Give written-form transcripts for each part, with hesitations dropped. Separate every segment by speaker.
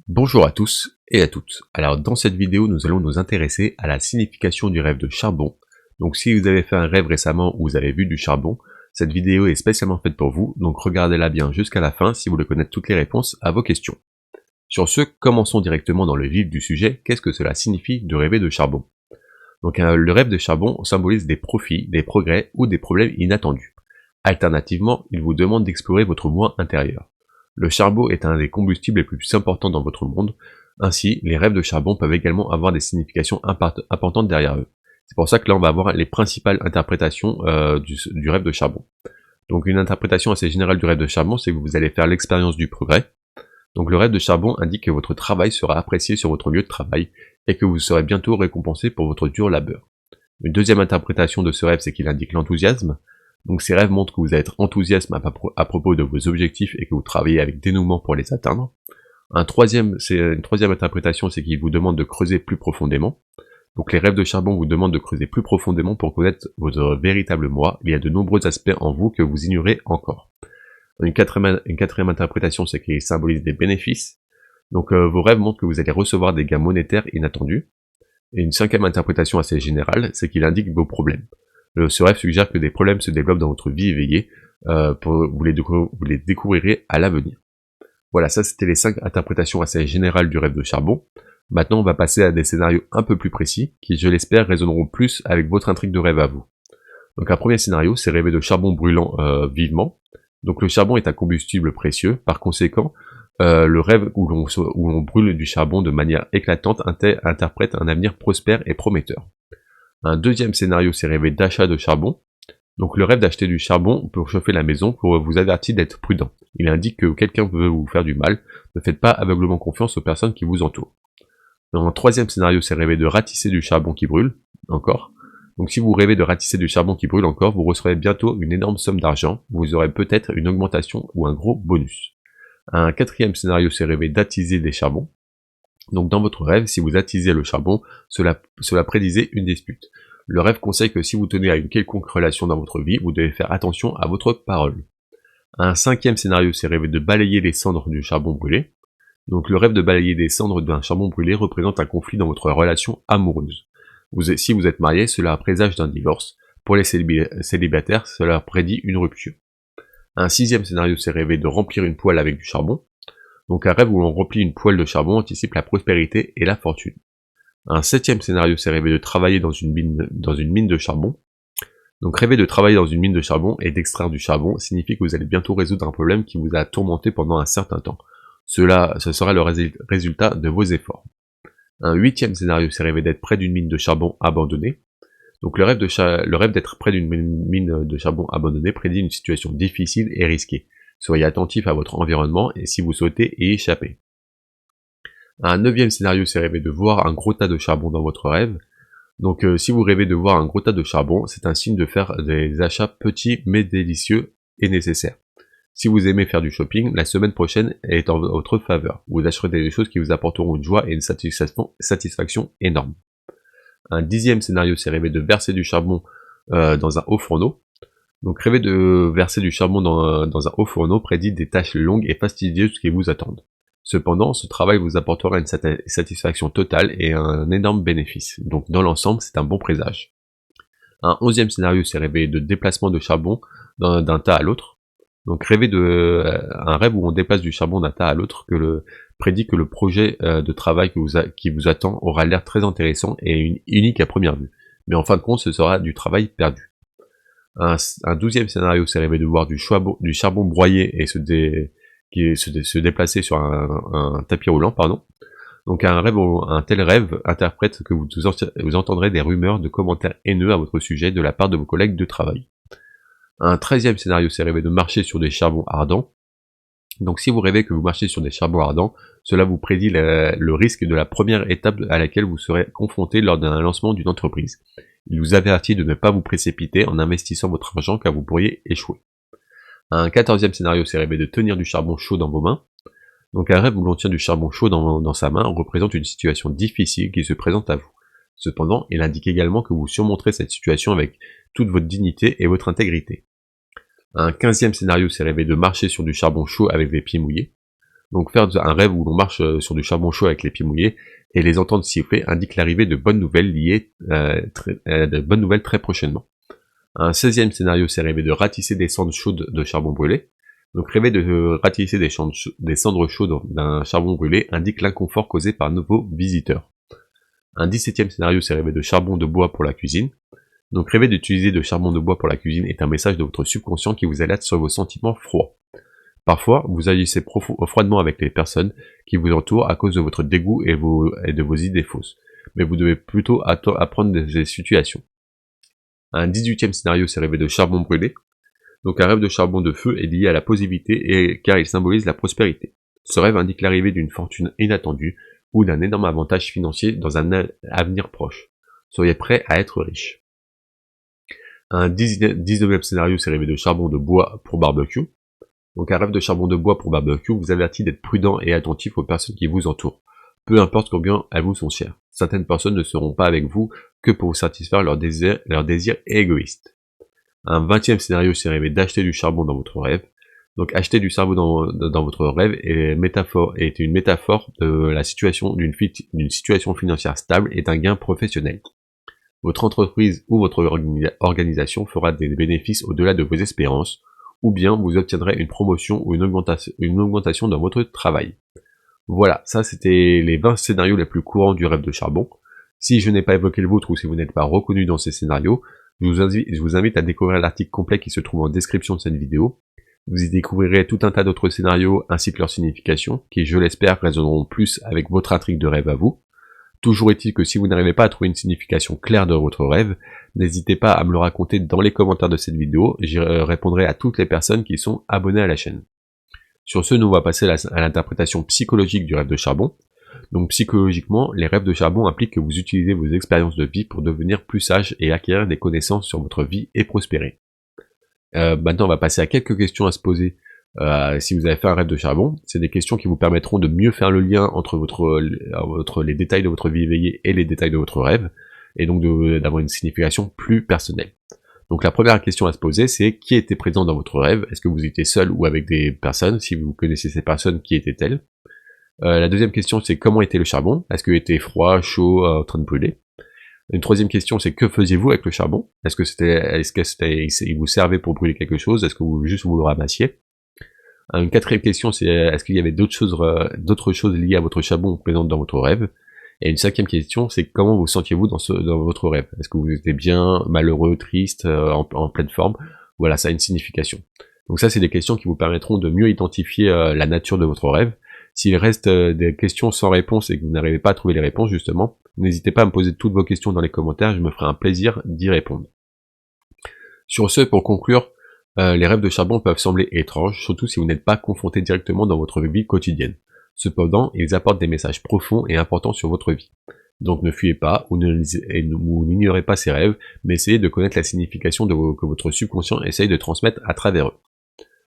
Speaker 1: Bonjour à tous et à toutes. Alors dans cette vidéo, nous allons nous intéresser à la signification du rêve de charbon. Donc si vous avez fait un rêve récemment ou vous avez vu du charbon, cette vidéo est spécialement faite pour vous, donc regardez-la bien jusqu'à la fin si vous voulez connaître toutes les réponses à vos questions. Sur ce, commençons directement dans le vif du sujet. Qu'est-ce que cela signifie de rêver de charbon? Donc le rêve de charbon symbolise des profits, des progrès ou des problèmes inattendus. Alternativement, il vous demande d'explorer votre moi intérieur. Le charbon est un des combustibles les plus importants dans votre monde, ainsi les rêves de charbon peuvent également avoir des significations importantes derrière eux. C'est pour ça que là on va avoir les principales interprétations du rêve de charbon. Donc une interprétation assez générale du rêve de charbon, c'est que vous allez faire l'expérience du progrès. Donc le rêve de charbon indique que votre travail sera apprécié sur votre lieu de travail et que vous serez bientôt récompensé pour votre dur labeur. Une deuxième interprétation de ce rêve, c'est qu'il indique l'enthousiasme. Donc ces rêves montrent que vous êtes enthousiaste à propos de vos objectifs et que vous travaillez avec dénouement pour les atteindre. Une troisième interprétation, c'est qu'il vous demande de creuser plus profondément. Donc les rêves de charbon vous demandent de creuser plus profondément pour connaître votre véritable moi. Il y a de nombreux aspects en vous que vous ignorez encore. Une quatrième interprétation, c'est qu'il symbolise des bénéfices. Donc vos rêves montrent que vous allez recevoir des gains monétaires inattendus. Et une cinquième interprétation assez générale, c'est qu'il indique vos problèmes. Ce rêve suggère que des problèmes se développent dans votre vie éveillée, vous les découvrirez à l'avenir. Voilà, ça c'était les 5 interprétations assez générales du rêve de charbon. Maintenant on va passer à des scénarios un peu plus précis, qui je l'espère résonneront plus avec votre intrigue de rêve à vous. Donc un premier scénario, c'est rêver de charbon brûlant vivement. Donc le charbon est un combustible précieux, par conséquent, le rêve où l'on brûle du charbon de manière éclatante interprète un avenir prospère et prometteur. Un deuxième scénario, c'est rêver d'achat de charbon. Donc le rêve d'acheter du charbon pour chauffer la maison pour vous avertir d'être prudent. Il indique que quelqu'un veut vous faire du mal, ne faites pas aveuglement confiance aux personnes qui vous entourent. Dans un troisième scénario, c'est rêver de ratisser du charbon qui brûle, encore. Donc si vous rêvez de ratisser du charbon qui brûle encore, vous recevrez bientôt une énorme somme d'argent, vous aurez peut-être une augmentation ou un gros bonus. Un quatrième scénario, c'est rêver d'attiser des charbons. Donc dans votre rêve, si vous attisez le charbon, cela prédisait une dispute. Le rêve conseille que si vous tenez à une quelconque relation dans votre vie, vous devez faire attention à votre parole. Un cinquième scénario, c'est rêver de balayer les cendres du charbon brûlé. Donc le rêve de balayer des cendres d'un charbon brûlé représente un conflit dans votre relation amoureuse. Si vous êtes marié, cela présage d'un divorce. Pour les célibataires, cela prédit une rupture. Un sixième scénario, c'est rêver de remplir une poêle avec du charbon. Donc un rêve où l'on remplit une poêle de charbon anticipe la prospérité et la fortune. Un septième scénario, c'est rêver de travailler dans une mine de charbon. Donc rêver de travailler dans une mine de charbon et d'extraire du charbon signifie que vous allez bientôt résoudre un problème qui vous a tourmenté pendant un certain temps. Ce sera le résultat de vos efforts. Un huitième scénario, c'est rêver d'être près d'une mine de charbon abandonnée. Donc le rêve d'être près d'une mine de charbon abandonnée prédit une situation difficile et risquée. Soyez attentif à votre environnement et si vous souhaitez y échapper. Un neuvième scénario, c'est rêver de voir un gros tas de charbon dans votre rêve. Donc si vous rêvez de voir un gros tas de charbon, c'est un signe de faire des achats petits mais délicieux et nécessaires. Si vous aimez faire du shopping, la semaine prochaine est en votre faveur. Vous acheterez des choses qui vous apporteront une joie et une satisfaction énorme. Un dixième scénario, c'est rêver de verser du charbon dans un haut fourneau. Donc rêver de verser du charbon dans un haut fourneau prédit des tâches longues et fastidieuses qui vous attendent. Cependant, ce travail vous apportera une satisfaction totale et un énorme bénéfice. Donc dans l'ensemble, c'est un bon présage. Un onzième scénario, c'est rêver de déplacement de charbon d'un tas à l'autre. Donc rêver un rêve où on déplace du charbon d'un tas à l'autre prédit que le projet de travail qui vous attend aura l'air très intéressant et unique à première vue. Mais en fin de compte, ce sera du travail perdu. Un douzième scénario, c'est rêver de voir du charbon broyé et se déplacer sur un tapis roulant, pardon. Donc un tel rêve interprète que vous entendrez des rumeurs de commentaires haineux à votre sujet de la part de vos collègues de travail. Un 13e scénario, c'est rêver de marcher sur des charbons ardents. Donc si vous rêvez que vous marchez sur des charbons ardents, cela vous prédit le risque de la première étape à laquelle vous serez confronté lors d'un lancement d'une entreprise. Il vous avertit de ne pas vous précipiter en investissant votre argent car vous pourriez échouer. Un 14e scénario, c'est rêver de tenir du charbon chaud dans vos mains. Donc un rêve où l'on tient du charbon chaud dans sa main représente une situation difficile qui se présente à vous. Cependant, il indique également que vous surmonterez cette situation avec toute votre dignité et votre intégrité. Un 15e scénario, c'est rêver de marcher sur du charbon chaud avec les pieds mouillés. Donc faire un rêve où l'on marche sur du charbon chaud avec les pieds mouillés et les entendre siffler indique l'arrivée de bonnes nouvelles de bonnes nouvelles très prochainement. Un 16e scénario, c'est rêver de ratisser des cendres chaudes de charbon brûlé. Donc rêver de ratisser des cendres chaudes d'un charbon brûlé indique l'inconfort causé par vos visiteurs. Un 17e scénario, c'est rêver de charbon de bois pour la cuisine. Donc rêver d'utiliser de charbon de bois pour la cuisine est un message de votre subconscient qui vous alerte sur vos sentiments froids. Parfois, vous agissez froidement avec les personnes qui vous entourent à cause de votre dégoût et de vos idées fausses. Mais vous devez plutôt apprendre des situations. Un 18e scénario, c'est rêver de charbon brûlé. Donc un rêve de charbon de feu est lié à la positivité car il symbolise la prospérité. Ce rêve indique l'arrivée d'une fortune inattendue ou d'un énorme avantage financier dans un avenir proche. Soyez prêts à être riche. Un 19e scénario, c'est rêver de charbon de bois pour barbecue. Donc un rêve de charbon de bois pour barbecue vous avertit d'être prudent et attentif aux personnes qui vous entourent, peu importe combien elles vous sont chères. Certaines personnes ne seront pas avec vous que pour vous satisfaire leurs désirs égoïstes. Un 20e scénario, c'est rêver d'acheter du charbon dans votre rêve. Donc acheter du charbon dans votre rêve est une métaphore de la situation d'une situation financière stable et d'un gain professionnel. Votre entreprise ou votre organisation fera des bénéfices au-delà de vos espérances, ou bien vous obtiendrez une promotion ou une augmentation dans votre travail. Voilà, ça c'était les 20 scénarios les plus courants du rêve de charbon. Si je n'ai pas évoqué le vôtre ou si vous n'êtes pas reconnu dans ces scénarios, je vous invite à découvrir l'article complet qui se trouve en description de cette vidéo. Vous y découvrirez tout un tas d'autres scénarios ainsi que leur signification, qui je l'espère résonneront plus avec votre intrigue de rêve à vous. Toujours est-il que si vous n'arrivez pas à trouver une signification claire de votre rêve, n'hésitez pas à me le raconter dans les commentaires de cette vidéo, j'y répondrai à toutes les personnes qui sont abonnées à la chaîne. Sur ce, nous on va passer à l'interprétation psychologique du rêve de charbon. Donc psychologiquement, les rêves de charbon impliquent que vous utilisez vos expériences de vie pour devenir plus sage et acquérir des connaissances sur votre vie et prospérer. Maintenant on va passer à quelques questions à se poser si vous avez fait un rêve de charbon. C'est des questions qui vous permettront de mieux faire le lien entre les détails de votre vie éveillée et les détails de votre rêve, et donc d'avoir une signification plus personnelle. Donc la première question à se poser, c'est qui était présent dans votre rêve? Est-ce que vous étiez seul ou avec des personnes? Si vous connaissez ces personnes, qui étaient-elles? La deuxième question, c'est comment était le charbon? Est-ce qu'il était froid, chaud, en train de brûler? Une troisième question, c'est que faisiez-vous avec le charbon? Est-ce que il vous servait pour brûler quelque chose? Est-ce que vous le ramassiez? Une quatrième question, c'est est-ce qu'il y avait d'autres choses liées à votre charbon présentes dans votre rêve? Et une cinquième question, c'est comment vous sentiez-vous dans votre rêve? Est-ce que vous étiez bien, malheureux, triste, en pleine forme? Voilà, ça a une signification. Donc ça, c'est des questions qui vous permettront de mieux identifier la nature de votre rêve. S'il reste des questions sans réponse et que vous n'arrivez pas à trouver les réponses, justement, n'hésitez pas à me poser toutes vos questions dans les commentaires, je me ferai un plaisir d'y répondre. Sur ce, pour conclure, les rêves de charbon peuvent sembler étranges, surtout si vous n'êtes pas confronté directement dans votre vie quotidienne. Cependant, ils apportent des messages profonds et importants sur votre vie. Donc ne fuyez pas ou n'ignorez pas ces rêves, mais essayez de connaître la signification que votre subconscient essaye de transmettre à travers eux.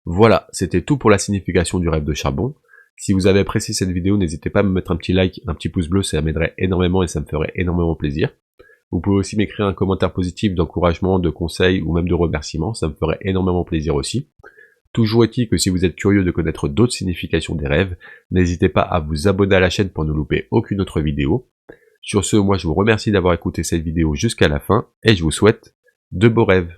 Speaker 1: Voilà, c'était tout pour la signification du rêve de charbon. Si vous avez apprécié cette vidéo, n'hésitez pas à me mettre un petit like, un petit pouce bleu, ça m'aiderait énormément et ça me ferait énormément plaisir. Vous pouvez aussi m'écrire un commentaire positif d'encouragement, de conseil ou même de remerciement, ça me ferait énormément plaisir aussi. Toujours est-il que si vous êtes curieux de connaître d'autres significations des rêves, n'hésitez pas à vous abonner à la chaîne pour ne louper aucune autre vidéo. Sur ce, moi je vous remercie d'avoir écouté cette vidéo jusqu'à la fin et je vous souhaite de beaux rêves.